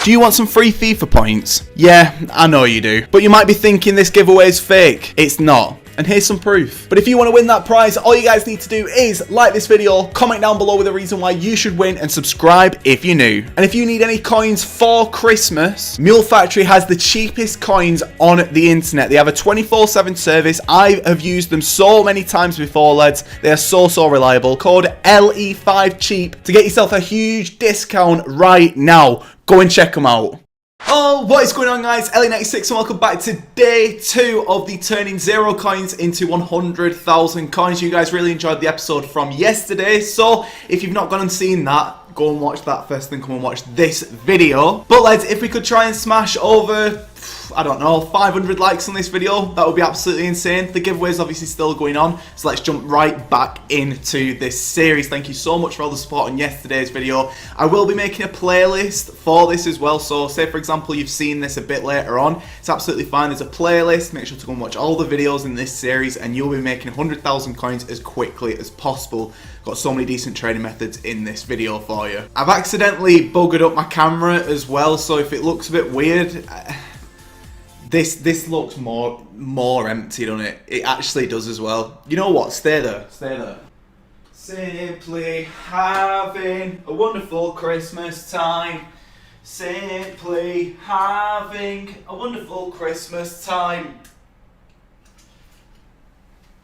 Do you want some free FIFA points? Yeah, I know you do. But you might be thinking this giveaway is fake. It's not. And here's some proof. But if you want to win that prize, all you guys need to do is like this video, comment down below with a reason why you should win, and subscribe if you're new. And if you need any coins for Christmas, Mule Factory has the cheapest coins on the internet. They have a 24/7 service. I have used them so many times before, lads. They are so reliable. Code LE5CHEAP to get yourself a huge discount right now. Go and check them out. Oh, what is going on, guys? LE96 and welcome back to day 2 of the turning 0 coins into 100,000 coins. You guys really enjoyed the episode from yesterday, so if you've not gone and seen that, go and watch that first, then come and watch this video. But lads, if we could try and smash over, I don't know, 500 likes on this video, that would be absolutely insane. The giveaway is obviously still going on, so let's jump right back into this series. Thank you so much for all the support on yesterday's video. I will be making a playlist for this as well, so say for example you've seen this a bit later on, it's absolutely fine. There's a playlist. Make sure to go and watch all the videos in this series and you'll be making 100,000 coins as quickly as possible. Got so many decent trading methods in this video for you. I've accidentally buggered up my camera as well, so if it looks a bit weird, This looks more empty, doesn't it? It actually does as well. You know what? Stay there. Stay there. Simply having a wonderful Christmas time. Simply having a wonderful Christmas time.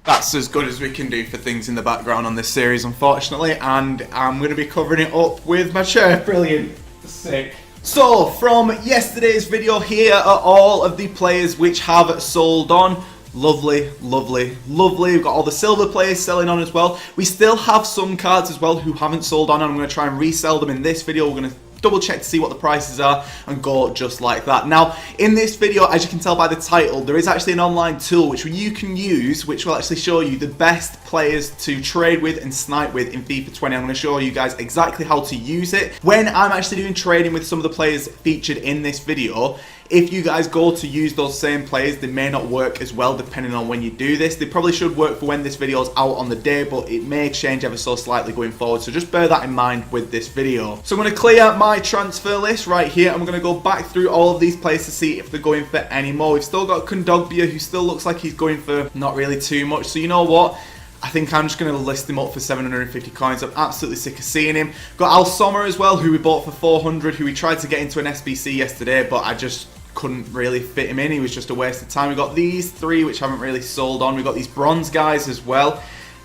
That's as good as we can do for things in the background on this series, unfortunately. And I'm going to be covering it up with my chair. Brilliant. Sick. So, from yesterday's video, here are all of the players which have sold on. Lovely, lovely, lovely. We've got all the silver players selling on as well. We still have some cards as well who haven't sold on, and I'm going to try and resell them in this video. We're going to double check to see what the prices are and go just like that. Now, in this video, as you can tell by the title, there is actually an online tool which you can use, which will actually show you the best players to trade with and snipe with in FIFA 20. I'm going to show you guys exactly how to use it. When I'm actually doing trading with some of the players featured in this video, if you guys go to use those same players, they may not work as well depending on when you do this. They probably should work for when this video is out on the day, but it may change ever so slightly going forward. So just bear that in mind with this video. So I'm going to clear my transfer list right here. I'm going to go back through all of these players to see if they're going for any more. We've still got Kondogbia, who still looks like he's going for not really too much. So you know what? I think I'm just going to list him up for 750 coins. I'm absolutely sick of seeing him. Got Al Sommer as well, who we bought for 400, who we tried to get into an SBC yesterday, but I just couldn't really fit him in. He was just a waste of time. We got these three which haven't really sold on. We got these bronze guys as well.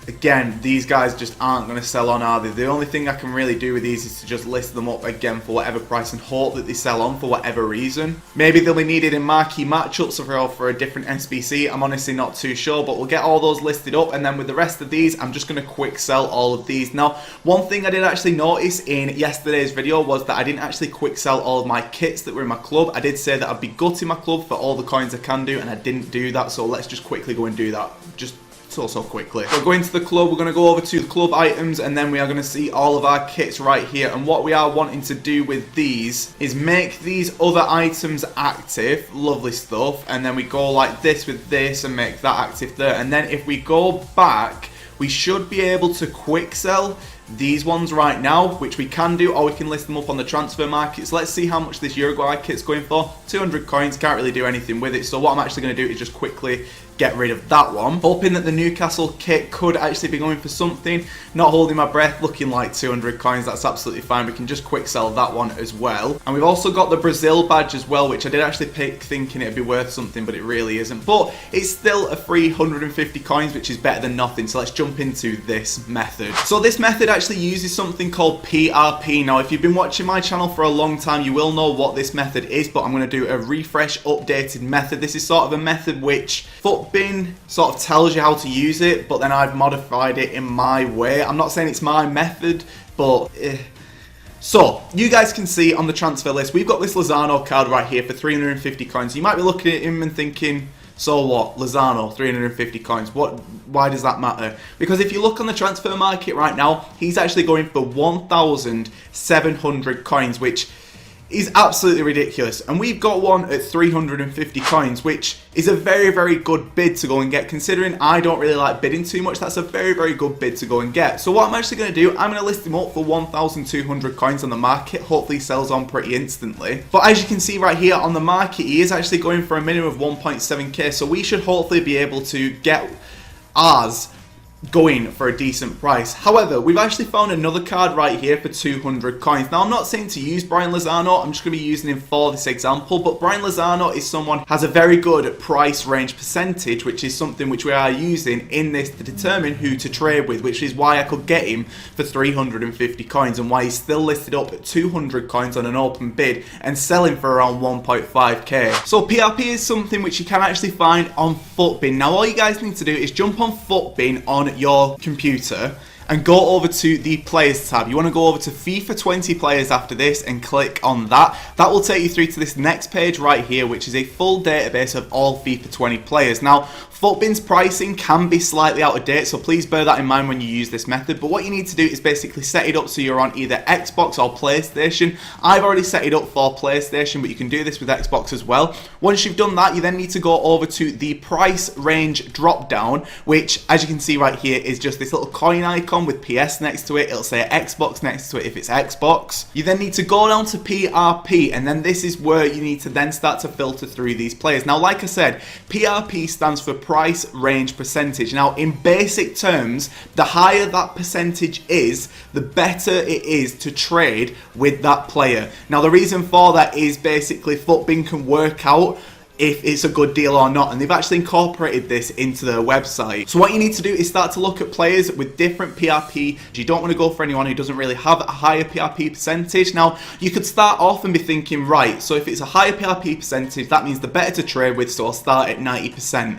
Again, these guys just aren't going to sell on, are they? The only thing I can really do with these is to just list them up again for whatever price and hope that they sell on for whatever reason. Maybe they'll be needed in marquee matchups or for a different SBC. I'm honestly not too sure, but we'll get all those listed up, and then with the rest of these, I'm just going to quick sell all of these. Now, one thing I did actually notice in yesterday's video was that I didn't actually quick sell all of my kits that were in my club. I did say that I'd be gutting my club for all the coins I can do, and I didn't do that, so let's just quickly go and do that. Just so quickly. So going to the club, we're going to go over to the club items, and then we are going to see all of our kits right here. And what we are wanting to do with these is make these other items active. Lovely stuff. And then we go like this with this and make that active there. And then if we go back, we should be able to quick sell these ones right now, which we can do, or we can list them up on the transfer market. So let's see how much this Uruguay kit's going for. 200 coins, can't really do anything with it. So what I'm actually going to do is just quickly get rid of that one, hoping that the Newcastle kit could actually be going for something. Not holding my breath, looking like 200 coins. That's absolutely fine. We can just quick sell that one as well. And we've also got the Brazil badge as well, which I did actually pick thinking it'd be worth something, but it really isn't. But it's still a free 150 coins, which is better than nothing. So let's jump into this method. So this method actually uses something called PRP. Now, if you've been watching my channel for a long time, you will know what this method is, but I'm going to do a refresh updated method. This is sort of a method which Futbin sort of tells you how to use it, but then I've modified it in my way. I'm not saying it's my method, but So, you guys can see on the transfer list, we've got this Lozano card right here for 350 coins. You might be looking at him and thinking, so what? Lozano, 350 coins. Why does that matter? Because if you look on the transfer market right now, he's actually going for 1,700 coins, which is absolutely ridiculous, and we've got one at 350 coins, which is a very good bid to go and get. Considering I don't really like bidding too much, that's a very good bid to go and get. So what I'm actually going to do, I'm going to list him up for 1,200 coins on the market. Hopefully he sells on pretty instantly. But as you can see right here on the market, he is actually going for a minimum of 1.7k, so we should hopefully be able to get ours going for a decent price. However, we've actually found another card right here for 200 coins. Now, I'm not saying to use Brian Lozano, I'm just going to be using him for this example, but Brian Lozano is someone who has a very good price range percentage, which is something which we are using in this to determine who to trade with, which is why I could get him for 350 coins and why he's still listed up at 200 coins on an open bid and selling for around 1.5k. So PRP is something which you can actually find on Futbin. Now, all you guys need to do is jump on Futbin on your computer and go over to the players tab. You want to go over to FIFA 20 players after this and click on that. That will take you through to this next page right here, which is a full database of all FIFA 20 players. Now, Futbin's pricing can be slightly out of date, so please bear that in mind when you use this method. But what you need to do is basically set it up so you're on either Xbox or PlayStation. I've already set it up for PlayStation, but you can do this with Xbox as well. Once you've done that, you then need to go over to the price range drop down, which, as you can see right here, is just this little coin icon with PS next to it. It'll say Xbox next to it if it's Xbox. You then need to go down to PRP, and then this is where you need to then start to filter through these players. Now, like I said, PRP stands for price range percentage. Now, in basic terms, the higher that percentage is, the better it is to trade with that player. Now, the reason for that is basically Futbin can work out if it's a good deal or not, and they've actually incorporated this into their website. So what you need to do is start to look at players with different PRP. You don't want to go for anyone who doesn't really have a higher PRP percentage. Now, you could start off and be thinking, right, so if it's a higher PRP percentage, that means the better to trade with, so I'll start at 90%.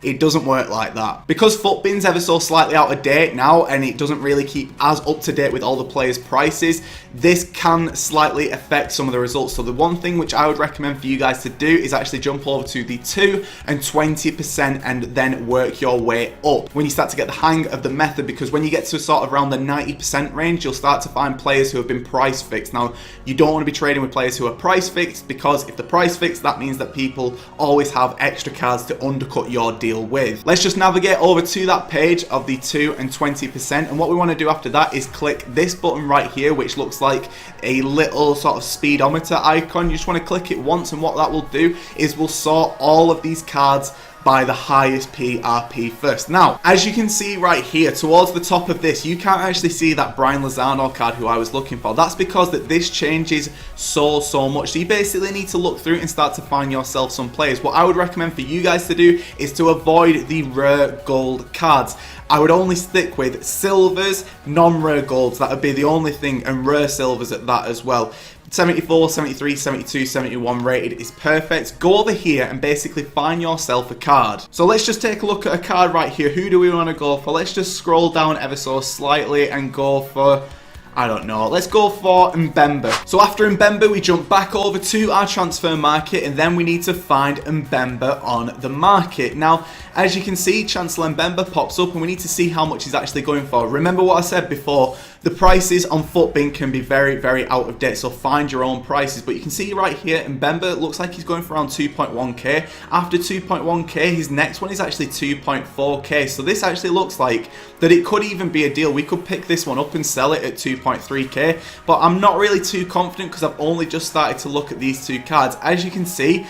It doesn't work like that. Because Futbin's ever so slightly out of date now, and it doesn't really keep as up to date with all the players' prices, this can slightly affect some of the results. So the one thing which I would recommend for you guys to do is actually jump over to the 2 and 20% and then work your way up when you start to get the hang of the method, because when you get to sort of around the 90% range, you'll start to find players who have been price fixed. Now, you don't want to be trading with players who are price fixed, because if they're price fixed, that means that people always have extra cards to undercut your deal with. Let's just navigate over to that page of the 2 and 20%, and what we want to do after that is click this button right here, which looks like a little sort of speedometer icon. You just want to click it once, and what that will do is we'll sort all of these cards by the highest PRP first. Now, as you can see right here, towards the top of this, you can't actually see that Brian Lozano card who I was looking for. That's because that this changes so much. So you basically need to look through and start to find yourself some players. What I would recommend for you guys to do is to avoid the rare gold cards. I would only stick with silvers, non-rare golds. That would be the only thing, and rare silvers at that as well. 74, 73, 72, 71 rated is perfect. Go over here and basically find yourself a card. So let's just take a look at a card right here. Who do we want to go for? Let's just scroll down ever so slightly and go for, I don't know, let's go for Mbemba. So after Mbemba, we jump back over to our transfer market, and then we need to find Mbemba on the market. Now, as you can see, Chancellor Mbemba pops up, and we need to see how much he's actually going for. Remember what I said before, the prices on Futbin can be very out of date, so find your own prices. But you can see right here, Mbemba looks like he's going for around 2.1k. After 2.1k, his next one is actually 2.4k. So this actually looks like that it could even be a deal. We could pick this one up and sell it at 2.3k, but I'm not really too confident because I've only just started to look at these two cards. As you can see,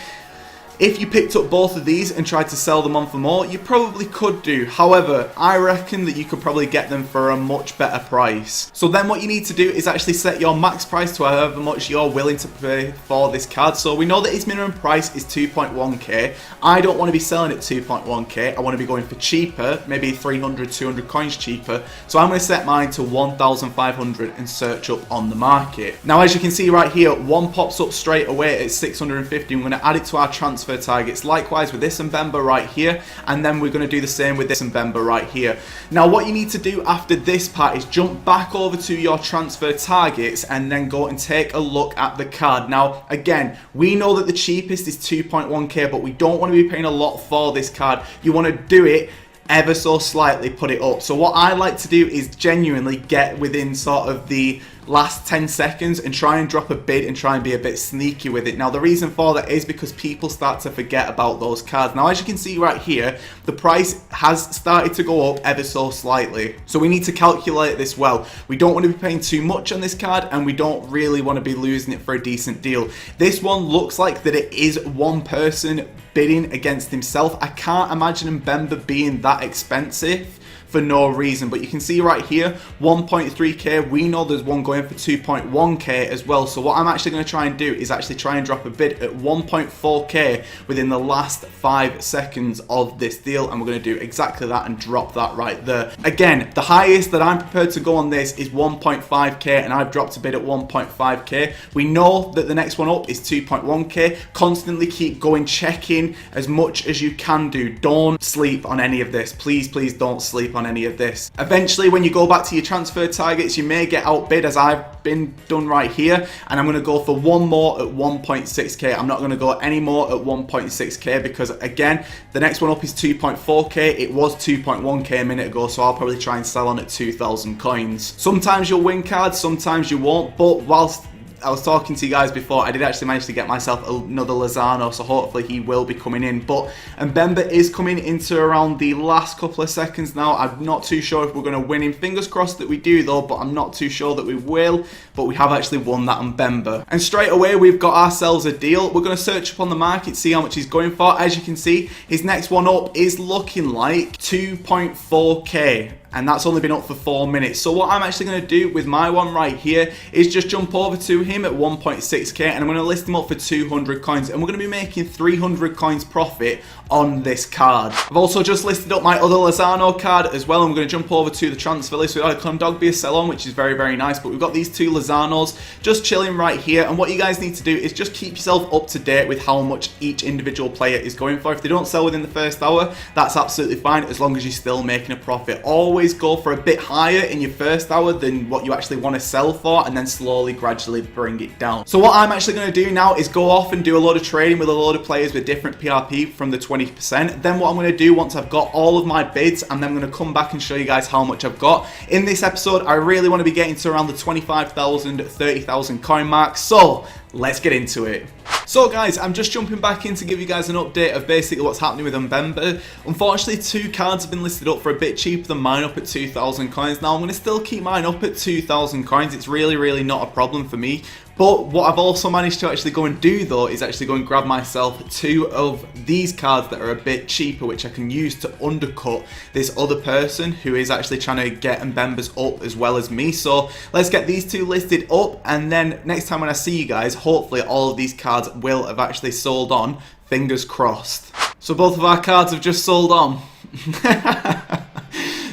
if you picked up both of these and tried to sell them on for more, you probably could do. However, I reckon that you could probably get them for a much better price. So then what you need to do is actually set your max price to however much you're willing to pay for this card. So we know that his minimum price is 2.1k. I don't want to be selling at 2.1k. I want to be going for cheaper, maybe 300, 200 coins cheaper. So I'm going to set mine to 1,500 and search up on the market. Now, as you can see right here, one pops up straight away at 650. I'm going to add it to our transfer targets. Likewise with this Mbemba right here, and then we're going to do the same with this Mbemba right here. Now, what you need to do after this part is jump back over to your transfer targets and then go and take a look at the card. Now, again, we know that the cheapest is 2.1k, but we don't want to be paying a lot for this card. You want to do it ever so slightly, put it up. So what I like to do is genuinely get within sort of the last 10 seconds and try and drop a bid and try and be a bit sneaky with it. Now the reason for that is because people start to forget about those cards. Now as you can see right here, the price has started to go up ever so slightly. So we need to calculate this well. We don't want to be paying too much on this card, and we don't really want to be losing it for a decent deal. This one looks like that it is one person bidding against himself. I can't imagine Mbemba being that expensive for no reason, but you can see right here 1.3k. we know there's one going for 2.1k as well, so what I'm actually going to try and do is actually try and drop a bid at 1.4k within the last 5 seconds of this deal, and we're going to do exactly that and drop that right there. Again, the highest that I'm prepared to go on this is 1.5k, and I've dropped a bid at 1.5k. we know that the next one up is 2.1k. constantly keep going, checking as much as you can do. Don't sleep on any of this, please don't sleep on any of this. Eventually, when you go back to your transfer targets, you may get outbid, as I've been done right here, and I'm going to go for one more at 1.6k. I'm not going to go any more at 1.6k because, again, the next one up is 2.4k. it was 2.1k a minute ago, so I'll probably try and sell on at 2,000 coins. Sometimes you'll win cards, sometimes you won't, but whilst I was talking to you guys before, I did actually manage to get myself another Lozano, so hopefully he will be coming in. But Mbemba is coming into around the last couple of seconds now. I'm not too sure if we're going to win him. Fingers crossed that we do though, but I'm not too sure that we will. But we have actually won that Mbemba. And straight away we've got ourselves a deal. We're going to search up on the market, see how much he's going for. As you can see, his next one up is looking like 2.4k. and that's only been up for 4 minutes. So what I'm actually going to do with my one right here is just jump over to him at 1.6k, and I'm going to list him up for 200 coins, and we're going to be making 300 coins profit on this card. I've also just listed up my other Lozano card as well, and we're going to jump over to the transfer list. We've got a Kondogbia sell on, which is very nice, but we've got these two Lozanos just chilling right here, and what you guys need to do is just keep yourself up to date with how much each individual player is going for. If they don't sell within the first hour, that's absolutely fine, as long as you're still making a profit. Always go for a bit higher in your first hour than what you actually want to sell for, and then slowly, gradually bring it down. So what I'm actually going to do now is go off and do a load of trading with a load of players with different PRP from the 20%. Then what I'm going to do once I've got all of my bids, and then I'm going to come back and show you guys how much I've got. In this episode, I really want to be getting to around the 25,000, 30,000 coin mark. So let's get into it. So guys, I'm just jumping back in to give you guys an update of basically what's happening with Mbemba. Unfortunately, 2 cards have been listed up for a bit cheaper than mine, up at 2,000 coins. Now I'm going to still keep mine up at 2,000 coins. It's really not a problem for me. But what I've also managed to actually go and do though is actually go and grab myself 2 of these cards that are a bit cheaper, which I can use to undercut this other person who is actually trying to get Mbemba's up as well as me. So let's get these 2 listed up, and then next time when I see you guys, hopefully all of these cards will have actually sold on. Fingers crossed. So both of our cards have just sold on.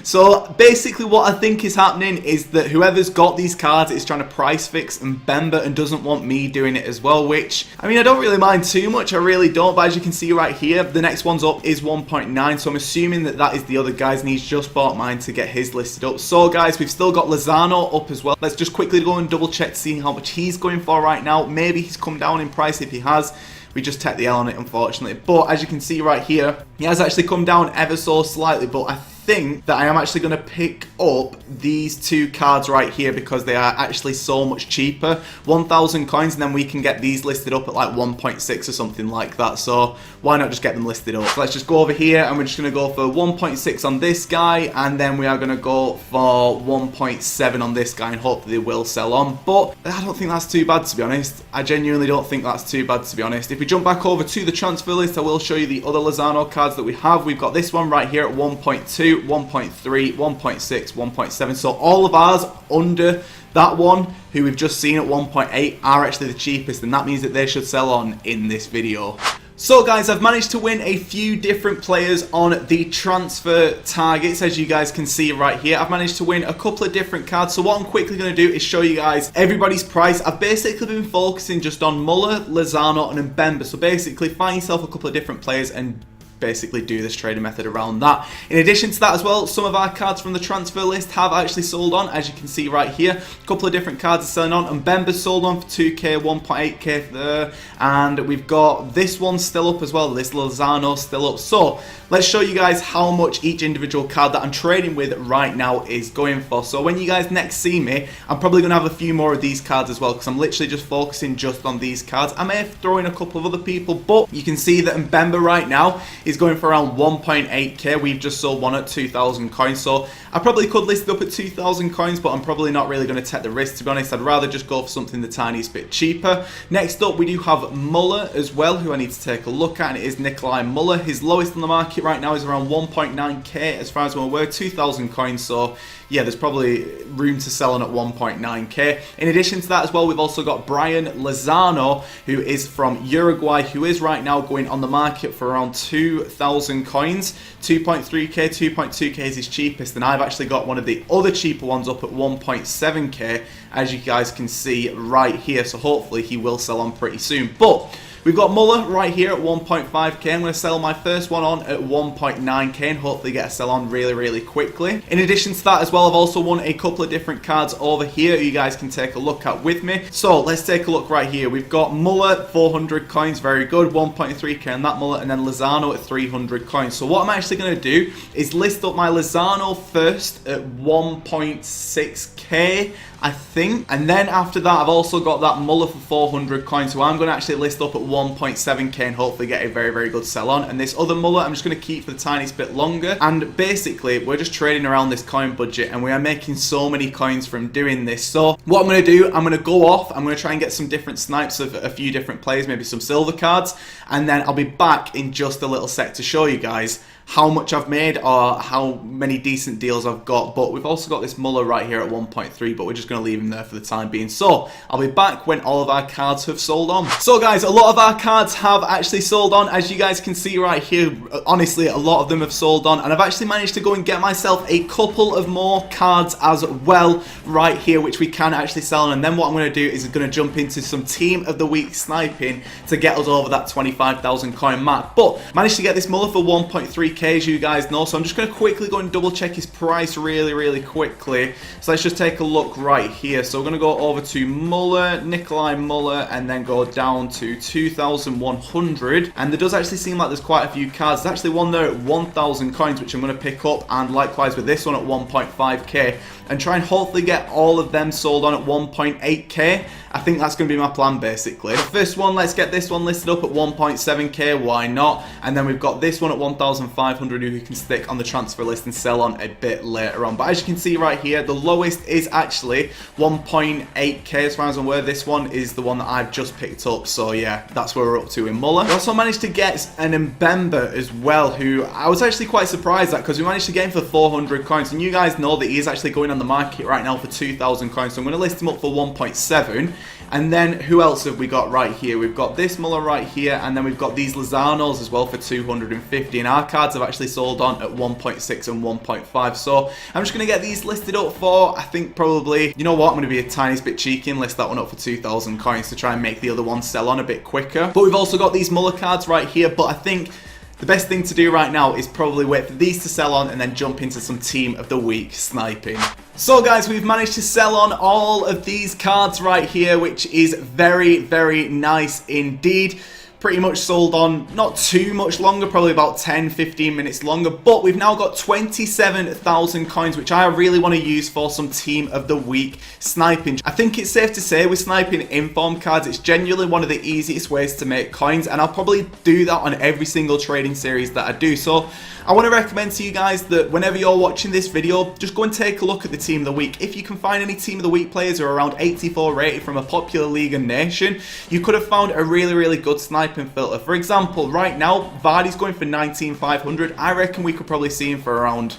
So basically what I think is happening is that whoever's got these cards is trying to price fix Mbemba and doesn't want me doing it as well, which, I mean, I don't really mind too much, I really don't, but as you can see right here, the next one's up is 1.9, so I'm assuming that that is the other guy's, and he's just bought mine to get his listed up. So guys, we've still got Lozano up as well. Let's just quickly go and double check to see how much he's going for right now. Maybe he's come down in price. If he has, we just take the L on it, unfortunately. But as you can see right here, he has actually come down ever so slightly, but I think that I am actually going to pick up these 2 cards right here because they are actually so much cheaper. 1,000 coins, and then we can get these listed up at like 1.6 or something like that. So why not just get them listed up? So let's just go over here, and we're just going to go for 1.6 on this guy, and then we are going to go for 1.7 on this guy, and hopefully they will sell on. But I don't think that's too bad, to be honest. I genuinely don't think that's too bad, to be honest. If we jump back over to the transfer list, I will show you the other Lozano cards that we have. We've got this one right here at 1.2, 1.3, 1.6, 1.7. So all of ours under that one, who we've just seen at 1.8, are actually the cheapest, and that means that they should sell on in this video. So guys, I've managed to win a few different players on the transfer targets, as you guys can see right here. I've managed to win a couple of different cards. So what I'm quickly going to do is show you guys everybody's price. I've basically been focusing just on Muller, Lozano and Mbemba. So basically find yourself a couple of different players and basically do this trading method around that. In addition to that as well, some of our cards from the transfer list have actually sold on, as you can see right here. A couple of different cards are selling on, and Mbemba's sold on for 2k, 1.8k there, and we've got this one still up as well, this Lozano still up. So let's show you guys how much each individual card that I'm trading with right now is going for. So when you guys next see me, I'm probably going to have a few more of these cards as well, because I'm literally just focusing just on these cards. I may throw in a couple of other people, but you can see that Mbemba right now is going for around 1.8k. We've just sold one at 2,000 coins, so I probably could list it up at 2,000 coins, but I'm probably not really going to take the risk, to be honest. I'd rather just go for something the tiniest bit cheaper. Next up, we do have Muller as well, who I need to take a look at, and it is Nikolai Muller. His lowest on the market right now is around 1.9k as far as we're aware, 2,000 coins, so yeah, there's probably room to sell on at 1.9k. In addition to that as well, we've also got Brian Lozano, who is from Uruguay, who is right now going on the market for around 2,000 coins. 2.3k, 2.2k is his cheapest, and I've actually got one of the other cheaper ones up at 1.7k, as you guys can see right here, so hopefully he will sell on pretty soon. But we've got Muller right here at 1.5k. I'm going to sell my first one on at 1.9k and hopefully get a sell on really quickly. In addition to that as well, I've also won a couple of different cards over here you guys can take a look at with me. So let's take a look right here. We've got Muller, 400 coins, very good, 1.3k on that Muller, and then Lozano at 300 coins. So what I'm actually going to do is list up my Lozano first at 1.6k, I think, and then after that I've also got that Muller for 400 coins, so I'm going to actually list up at 1.7k and hopefully get a very good sell on. And this other Muller I'm just going to keep for the tiniest bit longer, and basically we're just trading around this coin budget and we are making so many coins from doing this. So what I'm going to do, I'm going to go off, I'm going to try and get some different snipes of a few different players, maybe some silver cards, and then I'll be back in just a little sec to show you guys how much I've made or how many decent deals I've got. But we've also got this Muller right here at 1.3, but we're just going to leave him there for the time being. So I'll be back when all of our cards have sold on. So guys, a lot of our cards have actually sold on, as you guys can see right here. Honestly, a lot of them have sold on, and I've actually managed to go and get myself a couple of more cards as well right here, which we can actually sell on. And then what I'm going to do is I'm going to jump into some team of the week sniping to get us over that 25,000 coin mark. But managed to get this Muller for 1.3k, as you guys know, so I'm just going to quickly go and double check his price really quickly. So let's just take a look right here. So we're going to go over to Muller, Nikolai Muller, and then go down to 2,100, and there does actually seem like there's quite a few cards. There's actually one there at 1,000 coins, which I'm going to pick up, and likewise with this one at 1.5k, and try and hopefully get all of them sold on at 1.8k. I think that's going to be my plan basically. The first one, let's get this one listed up at 1.7k, why not? And then we've got this one at 1,500 who we can stick on the transfer list and sell on a bit later on. But as you can see right here, the lowest is actually 1.8k as far as I'm aware. This one is the one that I've just picked up, so yeah, that's where we're up to in Muller. We also managed to get an Mbemba as well, who I was actually quite surprised at, because we managed to get him for 400 coins, and you guys know that he is actually going on the market right now for 2,000 coins, so I'm going to list him up for 1.7. And then who else have we got right here? We've got this Muller right here, and then we've got these Lozanos as well for 250, and our cards have actually sold on at 1.6 and 1.5. So I'm just going to get these listed up for, I think probably, you know what, I'm going to be a tiny bit cheeky and list that one up for 2,000 coins to try and make the other one sell on a bit quicker. But we've also got these Muller cards right here, but I think the best thing to do right now is probably wait for these to sell on and then jump into some team of the week sniping. So guys, we've managed to sell on all of these cards right here, which is very nice indeed. Pretty much sold on not too much longer, probably about 10-15 minutes longer, but we've now got 27,000 coins, which I really want to use for some team of the week sniping. I think it's safe to say with sniping inform cards, it's genuinely one of the easiest ways to make coins, and I'll probably do that on every single trading series that I do. So I want to recommend to you guys that whenever you're watching this video, just go and take a look at the team of the week. If you can find any team of the week players who are around 84 rated from a popular league and nation, you could have found a really good sniping filter. For example, right now, Vardy's going for 19,500. I reckon we could probably see him for around,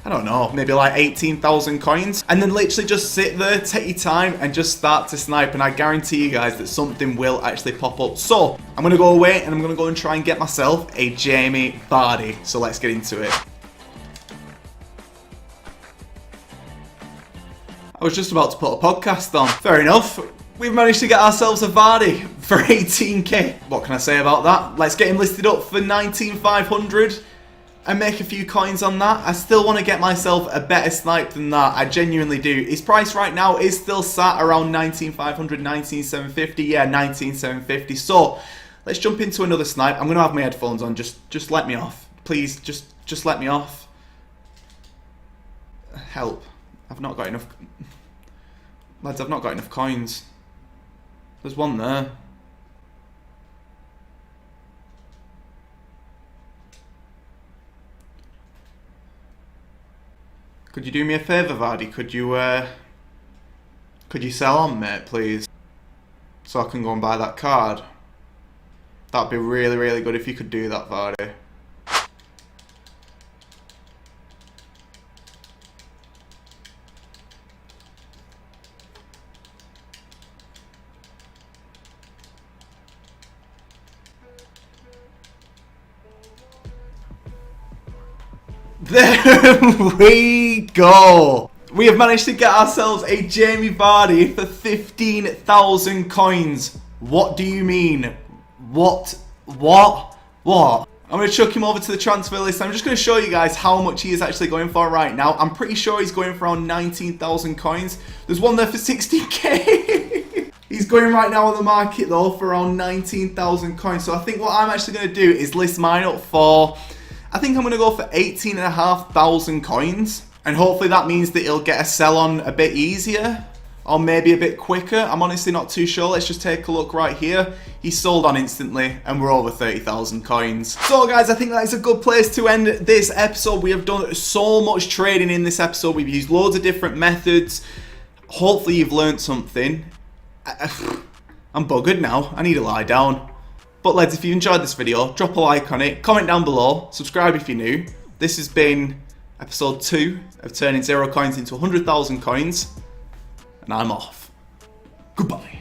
I don't know, maybe like 18,000 coins. And then literally just sit there, take your time, and just start to snipe. And I guarantee you guys that something will actually pop up. So I'm going to go away and I'm going to go and try and get myself a Jamie Vardy. So let's get into it. I was just about to put a podcast on. Fair enough. We've managed to get ourselves a Vardy for 18k. What can I say about that? Let's get him listed up for 19,500 and make a few coins on that. I still want to get myself a better snipe than that. I genuinely do. His price right now is still sat around 19,500, 19,750. Yeah, 19,750. So let's jump into another snipe. I'm going to have my headphones on. Just let me off. Please, just let me off. Help. I've not got enough. Lads, I've not got enough coins. There's one there. Could you do me a favour, Vardy? Could you sell on, mate, please? So I can go and buy that card. That'd be really, really good if you could do that, Vardy. There we go. We have managed to get ourselves a Jamie Vardy for 15,000 coins. What do you mean? What? I'm going to chuck him over to the transfer list. I'm just going to show you guys how much he is actually going for right now. I'm pretty sure he's going for around 19,000 coins. There's one there for 16k. He's going right now on the market though for around 19,000 coins. So I think what I'm actually going to do is list mine up for, I think I'm going to go for 18,500 coins. And hopefully that means that he'll get a sell on a bit easier. Or maybe a bit quicker. I'm honestly not too sure. Let's just take a look right here. He's sold on instantly and we're over 30,000 coins. So guys, I think that is a good place to end this episode. We have done so much trading in this episode. We've used loads of different methods. Hopefully you've learned something. I'm buggered now. I need to lie down. But lads, if you enjoyed this video, drop a like on it. Comment down below. Subscribe if you're new. This has been episode 2 of turning 0 coins into 100,000 coins. And I'm off. Goodbye.